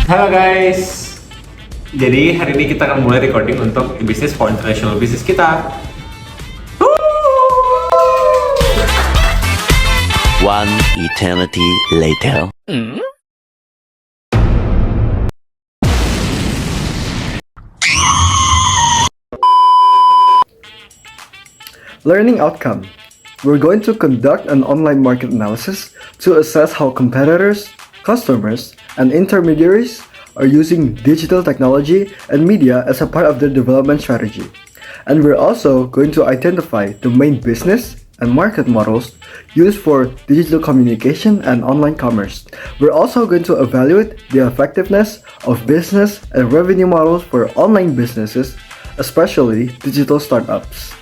Halo guys, jadi hari ini kita akan mulai recording untuk bisnis for international business kita. One eternity later. Learning outcome. We're going to conduct an online market analysis to assess how competitors, customers, and intermediaries are using digital technology and media as a part of their development strategy. And we're also going to identify the main business and market models used for digital communication and online commerce. We're also going to evaluate the effectiveness of business and revenue models for online businesses, especially digital startups.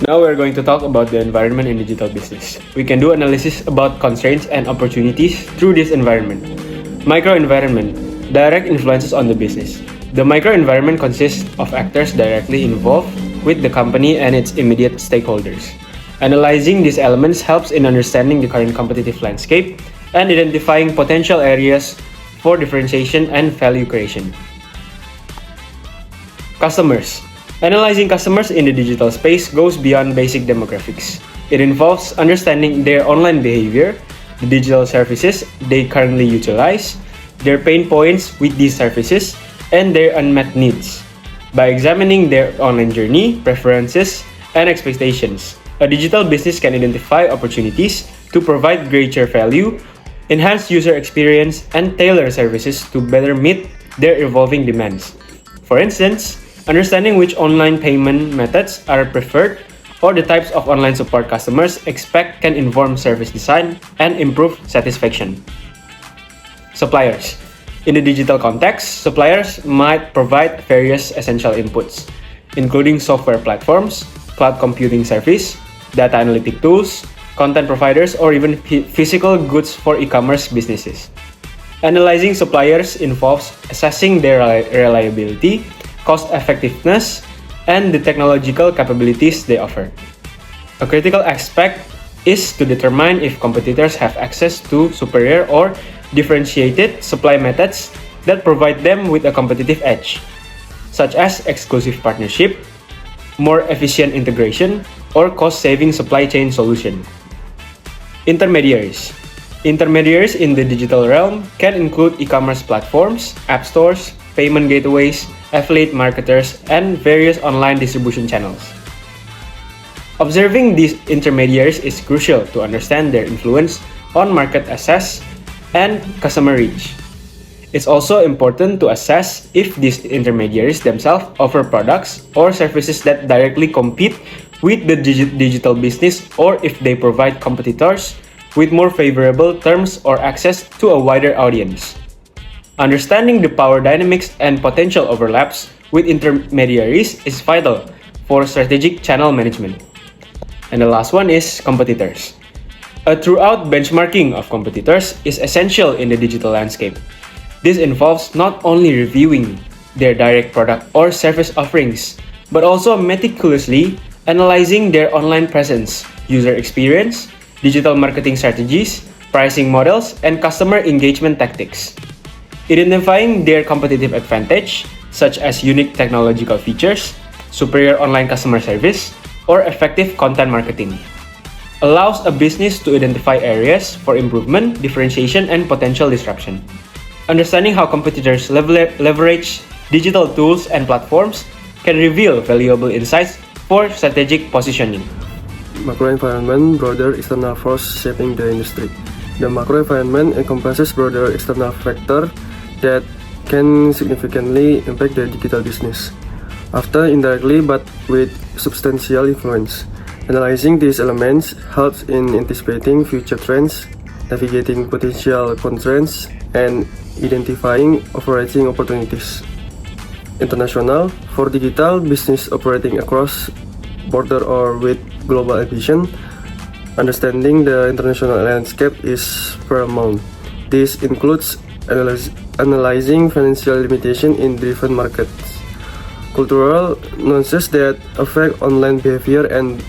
Now we're going to talk about the environment in digital business. We can do analysis about constraints and opportunities through this environment. Microenvironment, direct influences on the business. The microenvironment consists of actors directly involved with the company and its immediate stakeholders. Analyzing these elements helps in understanding the current competitive landscape and identifying potential areas for differentiation and value creation. Customers. Analyzing customers in the digital space goes beyond basic demographics. It involves understanding their online behavior, the digital services they currently utilize, their pain points with these services, and their unmet needs. By examining their online journey, preferences, and expectations, a digital business can identify opportunities to provide greater value, enhance user experience, and tailor services to better meet their evolving demands. For instance, understanding which online payment methods are preferred or the types of online support customers expect can inform service design and improve satisfaction. Suppliers. In the digital context, suppliers might provide various essential inputs, including software platforms, cloud computing service, data analytic tools, content providers, or even physical goods for e-commerce businesses. Analyzing suppliers involves assessing their reliability, cost effectiveness, and the technological capabilities they offer. A critical aspect is to determine if competitors have access to superior or differentiated supply methods that provide them with a competitive edge, such as exclusive partnership, more efficient integration, or cost-saving supply chain solution. Intermediaries. Intermediaries in the digital realm can include e-commerce platforms, app stores, payment gateways, affiliate marketers, and various online distribution channels. Observing these intermediaries is crucial to understand their influence on market access and customer reach. It's also important to assess if these intermediaries themselves offer products or services that directly compete with the digital business, or if they provide competitors with more favorable terms or access to a wider audience. Understanding the power dynamics and potential overlaps with intermediaries is vital for strategic channel management. And the last one is competitors. A thorough benchmarking of competitors is essential in the digital landscape. This involves not only reviewing their direct product or service offerings, but also meticulously analyzing their online presence, user experience, digital marketing strategies, pricing models, and customer engagement tactics. Identifying their competitive advantage, such as unique technological features, superior online customer service, or effective content marketing, allows a business to identify areas for improvement, differentiation, and potential disruption. Understanding how competitors leverage digital tools and platforms can reveal valuable insights for strategic positioning. Macroenvironment, broader external force shaping the industry. The macroenvironment encompasses broader external factors that can significantly impact the digital business, often indirectly but with substantial influence. Analyzing these elements helps in anticipating future trends, navigating potential constraints, and identifying overarching opportunities. International. For digital business operating across border or with global ambition, understanding the international landscape is paramount. This includes analyzing financial limitation in different markets, cultural nuances that affect online behavior and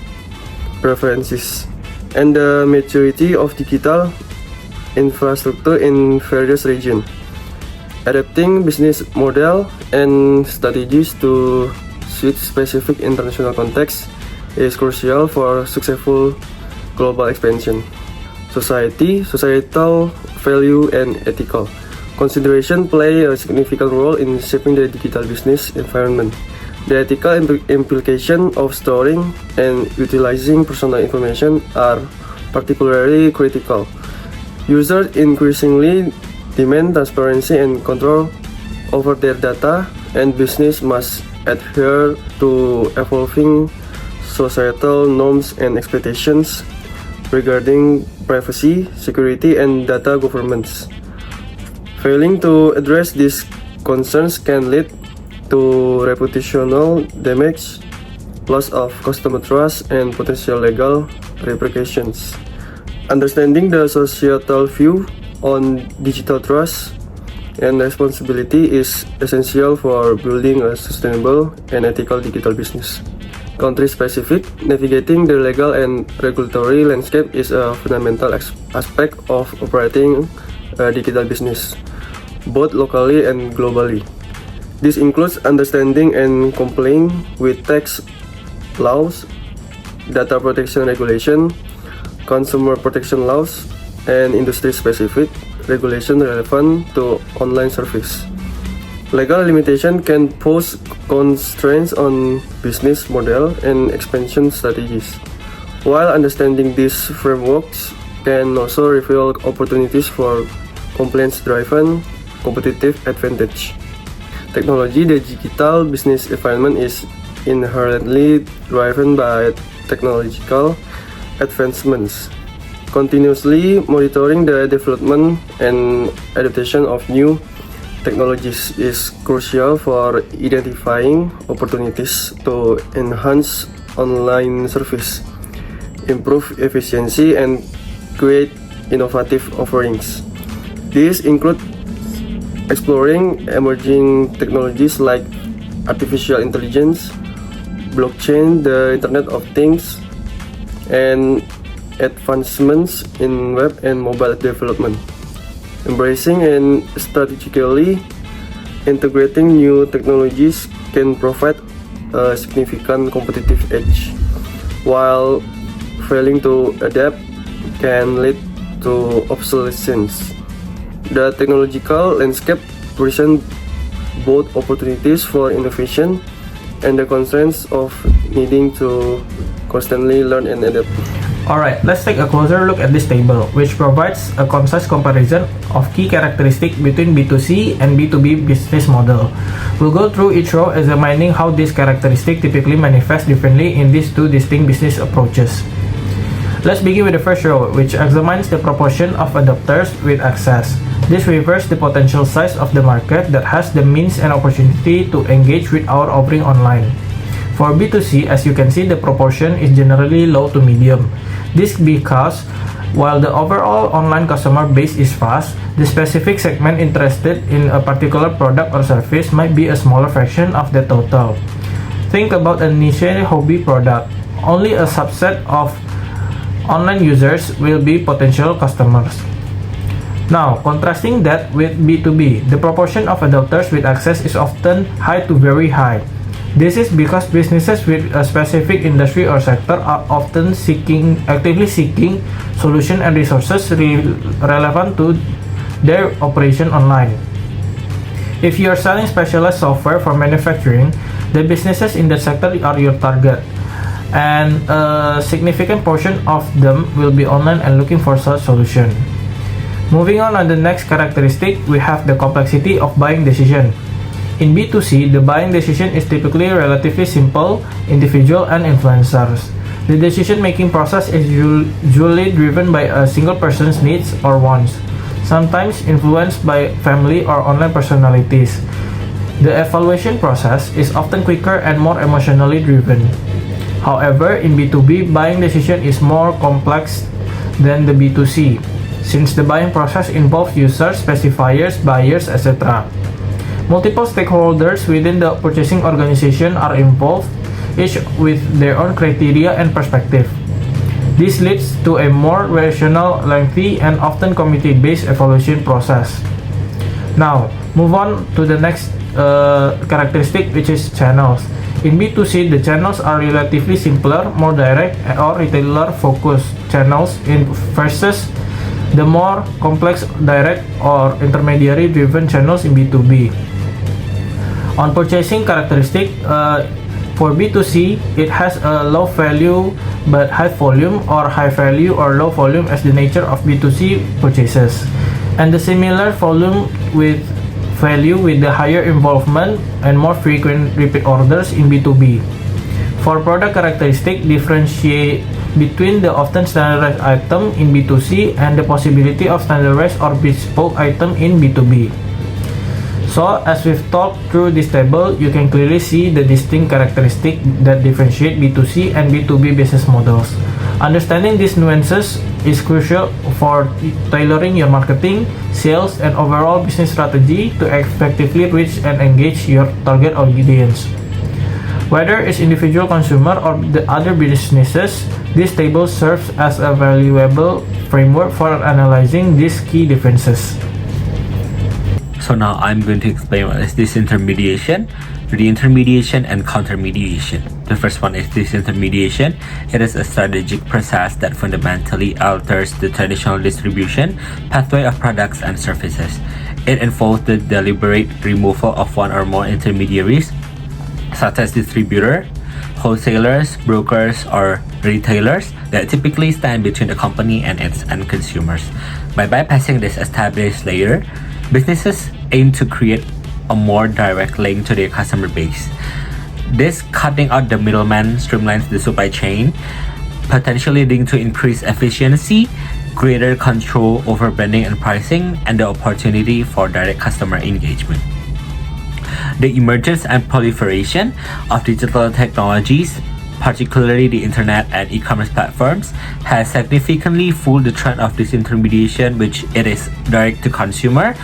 preferences, and the maturity of digital infrastructure in various regions. Adapting business model and strategies to suit specific international contexts is crucial for successful global expansion. Societal value, and ethical consideration play a significant role in shaping the digital business environment. The ethical implication of storing and utilizing personal information are particularly critical. Users increasingly demand transparency and control over their data, and business must adhere to evolving societal norms and expectations regarding privacy, security, and data governance. Failing to address these concerns can lead to reputational damage, loss of customer trust, and potential legal repercussions. Understanding the societal view on digital trust and responsibility is essential for building a sustainable and ethical digital business. Country-specific, navigating the legal and regulatory landscape is a fundamental aspect of operating a digital business, both locally and globally. This includes understanding and complying with tax laws, data protection regulation, consumer protection laws, and industry-specific regulation relevant to online service. Legal limitation can pose constraints on business model and expansion strategies, while understanding these frameworks can also reveal opportunities for compliance-driven competitive advantage. Technology. The digital business environment is inherently driven by technological advancements. Continuously monitoring the development and adaptation of new technologies is crucial for identifying opportunities to enhance online service, improve efficiency, and create innovative offerings. These include exploring emerging technologies like artificial intelligence, blockchain, the Internet of Things, and advancements in web and mobile development. Embracing and strategically integrating new technologies can provide a significant competitive edge, while failing to adapt can lead to obsolescence. The technological landscape presents both opportunities for innovation and the concerns of needing to constantly learn and adapt. Alright, let's take a closer look at this table, which provides a concise comparison of key characteristics between B2C and B2B business model. We'll go through each row examining how these characteristics typically manifest differently in these two distinct business approaches. Let's begin with the first row, which examines the proportion of adopters with access. This refers the potential size of the market that has the means and opportunity to engage with our offering online. For B2C, as you can see, the proportion is generally low to medium. This because while the overall online customer base is vast, the specific segment interested in a particular product or service might be a smaller fraction of the total. Think about a niche hobby product. Only a subset of online users will be potential customers. Now, contrasting that with B2B, the proportion of adopters with access is often high to very high. This is because businesses with a specific industry or sector are often actively seeking solutions and resources relevant to their operation online. If you are selling specialized software for manufacturing, the businesses in that sector are your target, and a significant portion of them will be online and looking for such solution. Moving on the next characteristic, we have the complexity of buying decision. In B2C, the buying decision is typically relatively simple, individual and influencers. The decision-making process is usually driven by a single person's needs or wants, sometimes influenced by family or online personalities. The evaluation process is often quicker and more emotionally driven. However, in B2B, buying decision is more complex than the B2C, since the buying process involves users, specifiers, buyers, etc. Multiple stakeholders within the purchasing organization are involved, each with their own criteria and perspective. This leads to a more rational, lengthy, and often committee-based evaluation process. Now, move on to the next characteristic, which is channels. In B2C, the channels are relatively simpler, more direct, or retailer-focused channels versus the more complex direct or intermediary-driven channels in B2B. On purchasing characteristic, for B2C, it has a low value but high volume, or high value or low volume as the nature of B2C purchases, and the similar volume with value with the higher involvement and more frequent repeat orders in B2B. For product characteristic, differentiate between the often standardized item in B2C and the possibility of standardized or bespoke item in B2B. So, as we've talked through this table, you can clearly see the distinct characteristics that differentiate B2C and B2B business models. Understanding these nuances is crucial for tailoring your marketing, sales, and overall business strategy to effectively reach and engage your target audience. Whether it's individual consumer or the other businesses, this table serves as a valuable framework for analyzing these key differences. So now I'm going to explain what is disintermediation, reintermediation, and countermediation. The first one is disintermediation. It is a strategic process that fundamentally alters the traditional distribution pathway of products and services. It involves the deliberate removal of one or more intermediaries, such as distributor, wholesalers, brokers, or retailers that typically stand between the company and its end consumers. By bypassing this established layer, businesses aim to create a more direct link to their customer base. This cutting out the middleman streamlines the supply chain, potentially leading to increased efficiency, greater control over branding and pricing, and the opportunity for direct customer engagement. The emergence and proliferation of digital technologies, particularly the internet and e-commerce platforms, has significantly fueled the trend of disintermediation, which it is direct to consumer,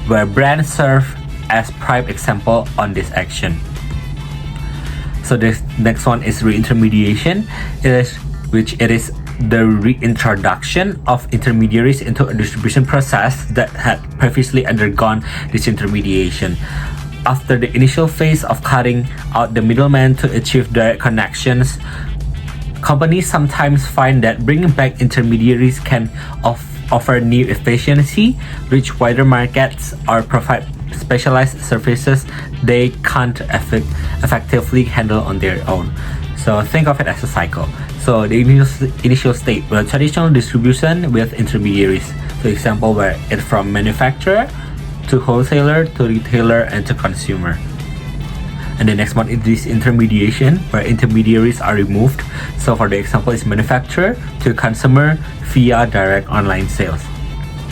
where brands serve as prime example on this action. So this next one is reintermediation. It is the reintroduction of intermediaries into a distribution process that had previously undergone disintermediation. After the initial phase of cutting out the middleman to achieve direct connections, companies sometimes find that bringing back intermediaries can offer new efficiency, reach wider markets, or provide specialized services they can't effectively handle on their own. So think of it as a cycle. So the initial state were traditional distribution with intermediaries. So example where it's from manufacturer to wholesaler to retailer and to consumer. And the next one is disintermediation, where intermediaries are removed. So for the example is manufacturer to consumer via direct online sales.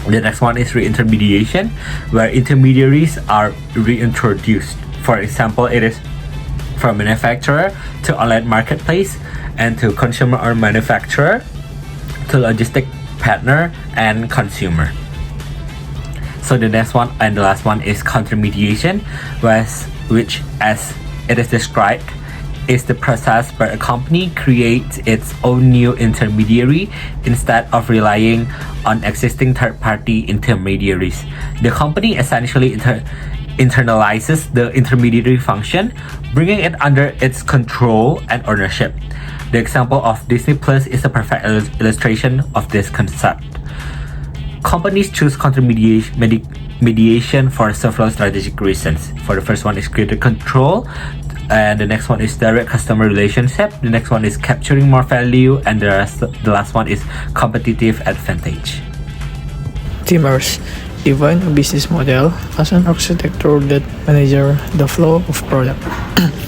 The next one is reintermediation, where intermediaries are reintroduced. For example, it is from manufacturer to online marketplace and to consumer or manufacturer to logistic partner and consumer. So the next one and the last one is countermediation, which as it is described is the process where a company creates its own new intermediary instead of relying on existing third-party intermediaries. The company essentially internalizes the intermediary function, bringing it under its control and ownership. The example of Disney Plus is a perfect illustration of this concept. Companies choose countermediation for several strategic reasons. For the first one is greater control, and the next one is direct customer relationship. The next one is capturing more value, and the last one is competitive advantage. Teamers define a business model as an architecture that manages the flow of product,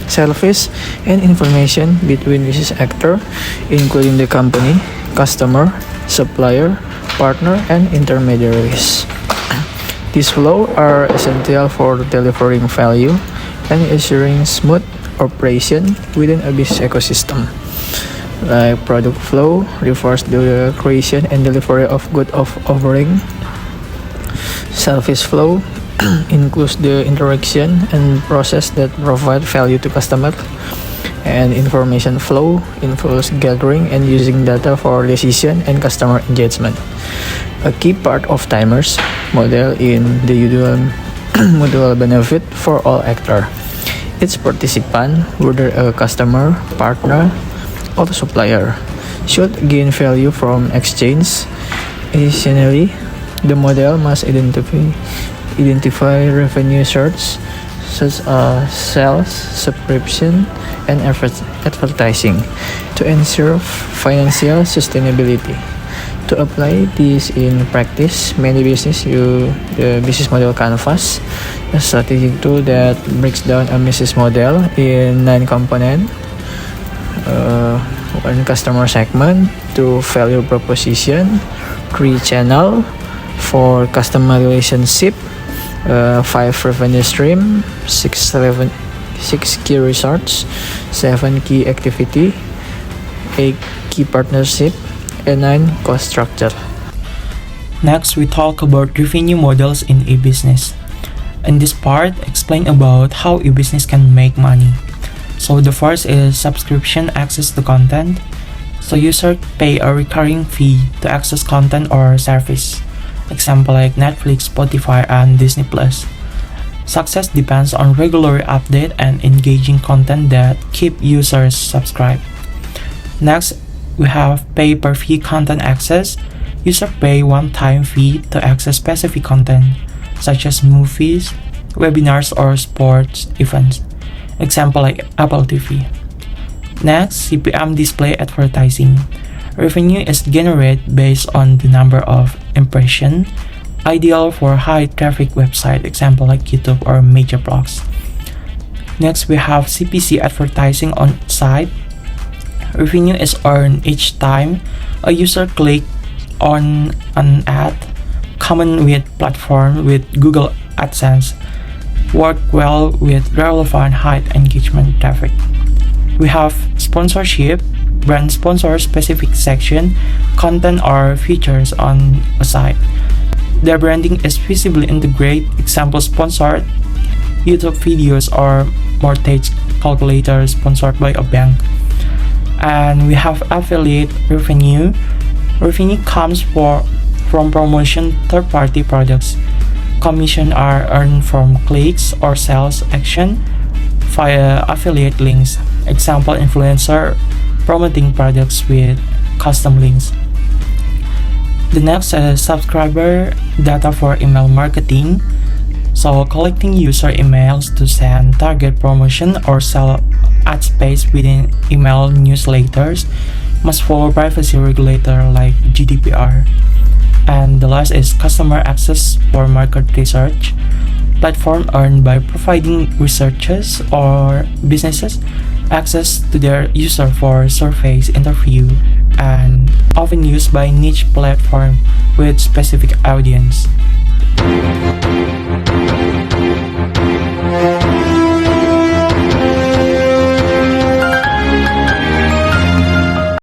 service, and information between business actors, including the company, customer, supplier, partner, and intermediaries. These flows are essential for delivering value and ensuring smooth operation within a business ecosystem. Like product flow refers to the creation and delivery of goods offering. Service flow includes the interaction and process that provide value to customers. And information flow involves gathering and using data for decision and customer engagement. A key part of Timers model in the usual mutual benefit for all actors. Each participant, whether a customer, partner, or supplier, should gain value from exchange. Additionally, the model must identify revenue sources such as sales, subscription, and advertising to ensure financial sustainability. To apply this in practice, many businesses use the business model canvas, a strategic tool that breaks down a business model in 9 components. One customer segment, 2 value proposition, 3 channel, 4 customer relationship, 5 revenue stream, 6 key resorts, 7 key activity, 8 key partnership, and 9 cost structure. Next, we talk about revenue models in a business. In this part, explain about how a business can make money. So the first is subscription access to content. So users pay a recurring fee to access content or service. Example like Netflix, Spotify, and Disney+. Success depends on regular update and engaging content that keep users subscribed. Next, we have pay-per-view content access. Users pay one-time fee to access specific content, such as movies, webinars, or sports events. Example like Apple TV. Next, CPM display advertising. Revenue is generated based on the number of impressions, ideal for high-traffic website, example like YouTube or major blogs. Next, we have CPC advertising on site. Revenue is earned each time a user clicks on an ad. Common with platforms with Google AdSense. Work well with relevant high engagement traffic. We have sponsorship. Brand sponsor specific section, content or features on a site. Their branding is visibly integrated, example sponsored YouTube videos or mortgage calculator sponsored by a bank. And we have affiliate revenue. Revenue comes from promotion third-party products. Commission are earned from clicks or sales action via affiliate links. Example influencer promoting products with custom links. The next is subscriber data for email marketing. So collecting user emails to send target promotion or sell ad space within email newsletters must follow privacy regulator like GDPR. And the last is customer access for market research. Platform earned by providing researchers or businesses access to their user for surveys, interview, and often used by niche platform with specific audience.